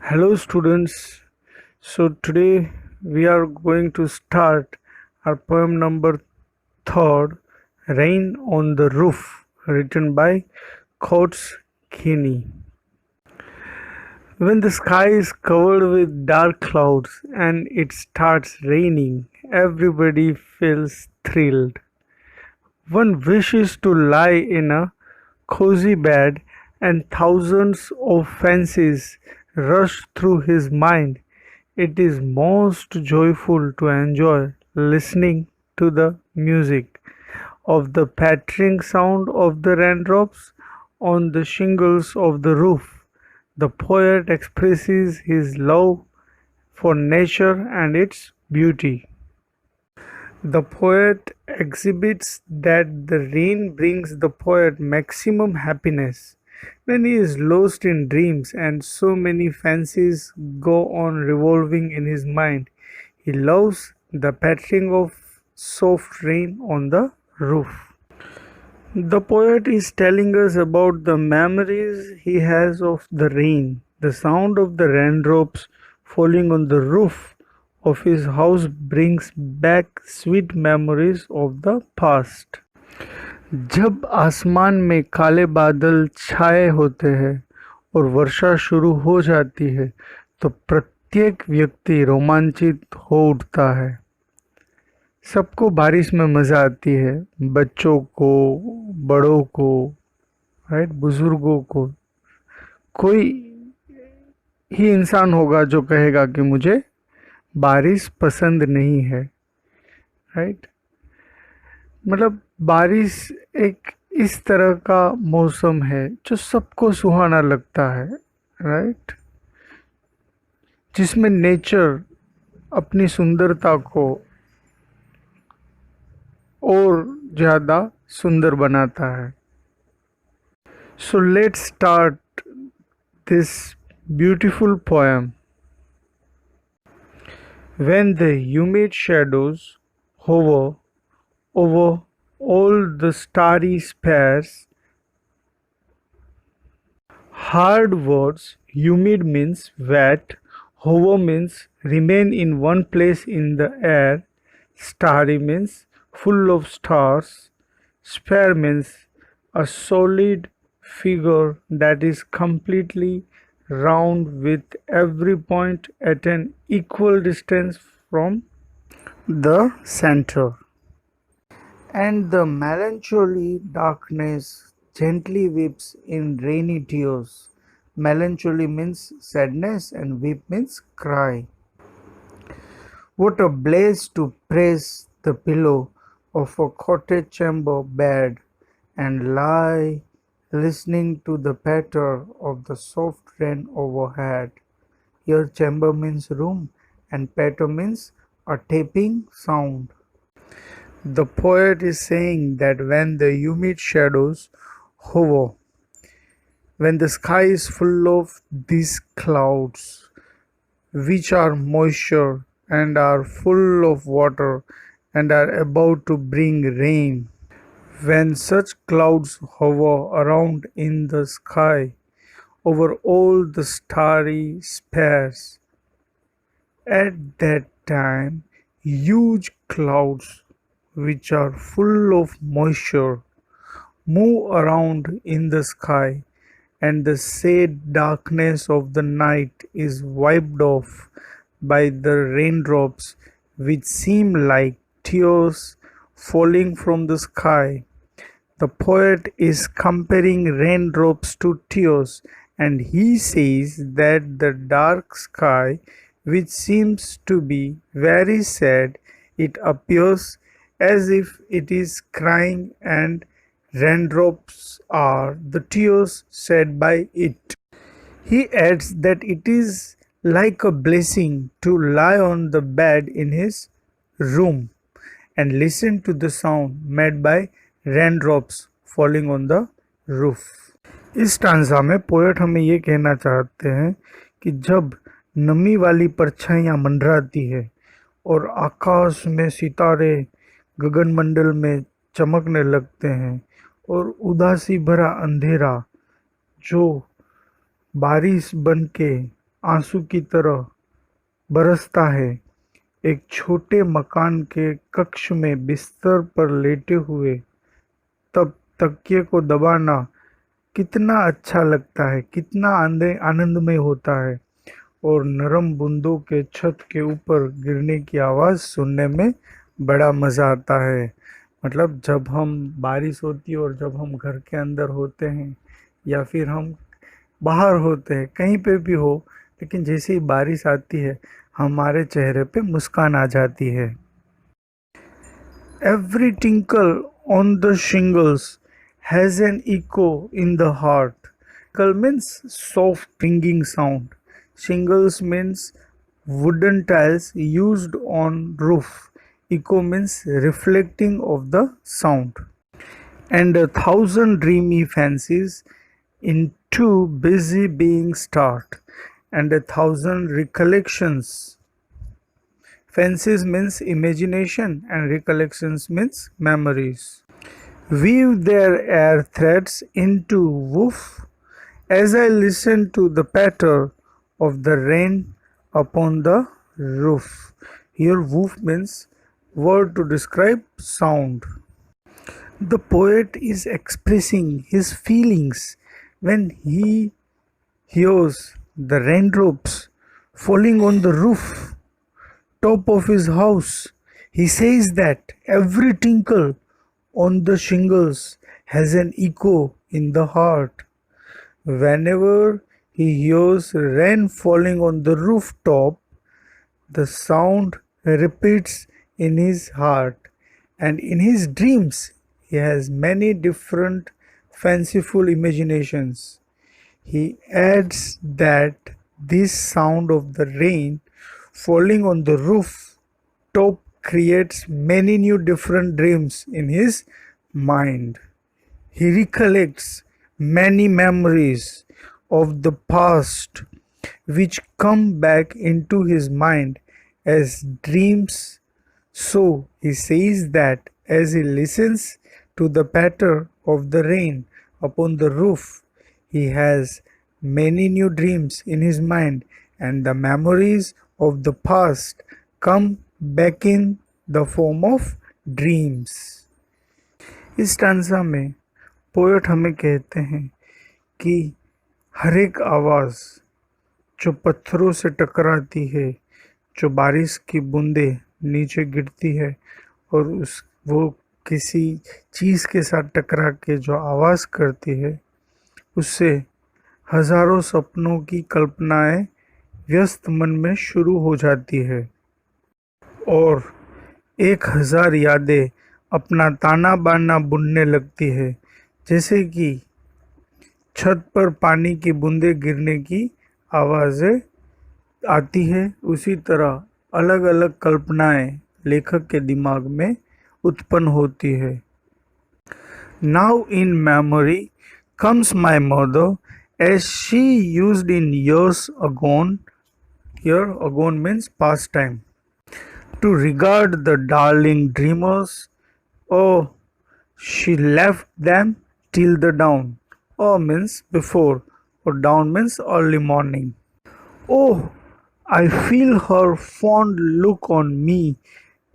Hello, students. So, today we are going to start our poem number third, Rain on the Roof, written by Coates Kinney. When the sky is covered with dark clouds and it starts raining, everybody feels thrilled. One wishes to lie in a cozy bed, and thousands of fancies rush through his mind. It is most joyful to enjoy listening to the music of the pattering sound of the raindrops on the shingles of the roof. The poet expresses his love for nature and its beauty. The poet exhibits that the rain brings the poet maximum happiness when he is lost in dreams and so many fancies go on revolving in his mind. He loves the pattering of soft rain on the roof. The poet is telling us about the memories he has of the rain, the sound of the raindrops falling on the roof of his house brings back sweet memories of the past. जब आसमान में काले बादल छाए होते हैं और वर्षा शुरू हो जाती है तो प्रत्येक व्यक्ति रोमांचित हो उठता है। सबको बारिश में मज़ा आती है, बच्चों को, बड़ों को, राइट, बुजुर्गों को। कोई ही इंसान होगा जो कहेगा कि मुझे बारिश पसंद नहीं है, राइट। मतलब बारिश एक इस तरह का मौसम है जो सबको सुहाना लगता है, राइट, जिसमें नेचर अपनी सुंदरता को और ज़्यादा सुंदर बनाता है। So let's start this beautiful poem. When the humid shadows hover over all the starry spheres, hard words, humid means wet, hover means remain in one place in the air, starry means full of stars, sphere means a solid figure that is completely round with every point at an equal distance from the center. And the melancholy darkness gently weeps in rainy tears. Melancholy means sadness and weep means cry. What a blaze to press the pillow of a cottage chamber bed and lie listening to the patter of the soft rain overhead. Here chamber means room and patter means a tapping sound. The poet is saying that when the humid shadows hover, when the sky is full of these clouds, which are moisture and are full of water and are about to bring rain, when such clouds hover around in the sky over all the starry spheres, at that time huge clouds which are full of moisture move around in the sky and the sad darkness of the night is wiped off by the raindrops which seem like tears falling from the sky. The poet is comparing raindrops to tears and he says that the dark sky, which seems to be very sad, it appears as if it is crying and raindrops are the tears shed by it. He adds that it is like a blessing to lie on the bed in his room and listen to the sound made by raindrops falling on the roof. इस stanza में poet हमें ये कहना चाहते हैं कि जब नमी वाली परछाइयाँ मंडराती है और आकाश में सितारे गगनमंडल में चमकने लगते हैं और उदासी भरा अंधेरा जो बारिश बन के आंसू की तरह बरसता है। एक छोटे मकान के कक्ष में बिस्तर पर लेटे हुए तब तकिए को दबाना कितना अच्छा लगता है, कितना आनंदमय होता है। और नरम बूंदों के छत के ऊपर गिरने की आवाज़ सुनने में बड़ा मज़ा आता है। मतलब जब हम बारिश होती है और जब हम घर के अंदर होते हैं या फिर हम बाहर होते हैं, कहीं पे भी हो, लेकिन जैसे ही बारिश आती है हमारे चेहरे पे मुस्कान आ जाती है। Every tinkle on the shingles has an echo in the heart. Tinkle means soft ringing sound. Shingles means wooden tiles used on roof. Echo means reflecting of the sound. And a thousand dreamy fancies into busy being start. And a thousand recollections. Fancies means imagination and recollections means memories. Weave their air threads into woof as I listen to the patter of the rain upon the roof. Here woof means word to describe sound. The poet is expressing his feelings when he hears the raindrops falling on the roof top of his house. He says that every tinkle on the shingles has an echo in the heart. Whenever he hears rain falling on the rooftop, the sound repeats in his heart, and in his dreams, he has many different fanciful imaginations. He adds that this sound of the rain falling on the roof top creates many new different dreams in his mind. He recollects many memories of the past which come back into his mind as dreams. So he says that as he listens to the patter of the rain upon the roof, he has many new dreams in his mind, and the memories of the past come back in the form of dreams. इस stanza में poet हमें कहते हैं कि हर एक आवाज़ जो पत्थरों से टकराती है, जो बारिश की बूंदें नीचे गिरती है और उस वो किसी चीज़ के साथ टकरा के जो आवाज़ करती है, उससे हजारों सपनों की कल्पनाएं व्यस्त मन में शुरू हो जाती है और 1000 यादें अपना ताना बाना बुनने लगती है। जैसे कि छत पर पानी की बूंदें गिरने की आवाज़ें आती है, उसी तरह अलग अलग कल्पनाएं लेखक के दिमाग में उत्पन्न होती है। Now in memory comes my mother as she used in years agone. Here agone means past time. To regard the darling dreamers. Oh, she left them till the dawn. Oh means before, or dawn means early morning. Oh, I feel her fond look on me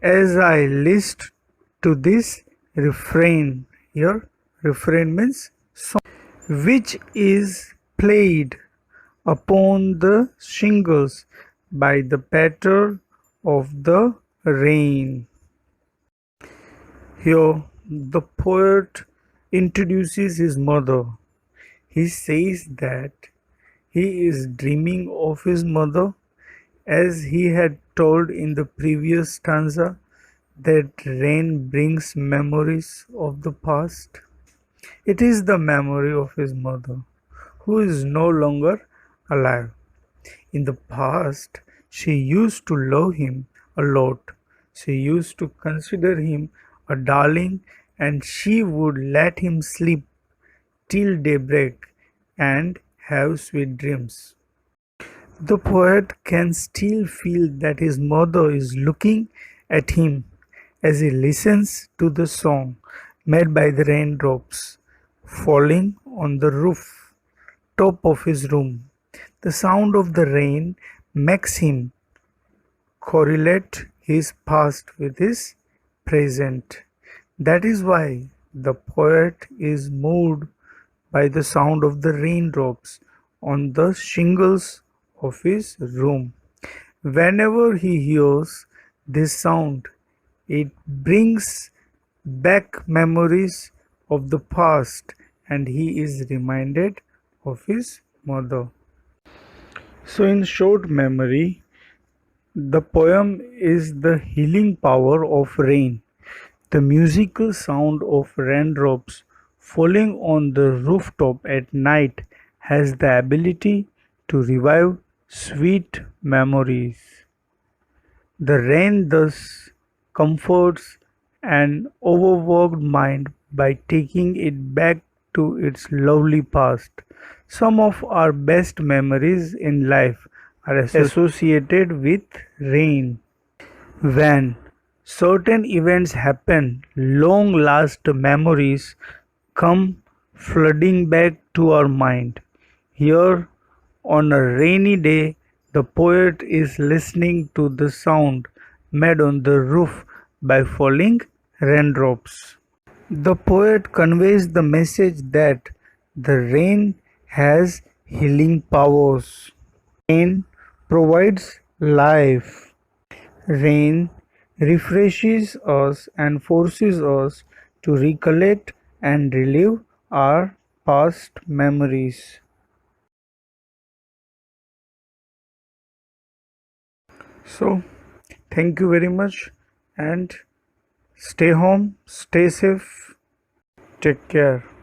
as I list to this refrain. Here, refrain means song, which is played upon the shingles by the patter of the rain. Here, the poet introduces his mother. He says that he is dreaming of his mother as he had told in the previous stanza that rain brings memories of the past. It is the memory of his mother who is no longer alive. In the past, she used to love him a lot. She used to consider him a darling and she would let him sleep till daybreak and have sweet dreams. The poet can still feel that his mother is looking at him as he listens to the song made by the raindrops falling on the roof top of his room. The sound of the rain makes him correlate his past with his present. That is why the poet is moved by the sound of the raindrops on the shingles of his room. Whenever he hears this sound, it brings back memories of the past and he is reminded of his mother. So, in short memory, the poem is the healing power of rain. The musical sound of raindrops falling on the rooftop at night has the ability to revive sweet memories. The rain thus comforts an overworked mind by taking it back to its lovely past. Some of our best memories in life are associated with rain. When certain events happen, long lasting memories come flooding back to our mind. Here, on a rainy day, the poet is listening to the sound made on the roof by falling raindrops. The poet conveys the message that the rain has healing powers. Rain provides life. Rain refreshes us and forces us to recollect and relive our past memories. So, thank you very much and stay home, stay safe, take care.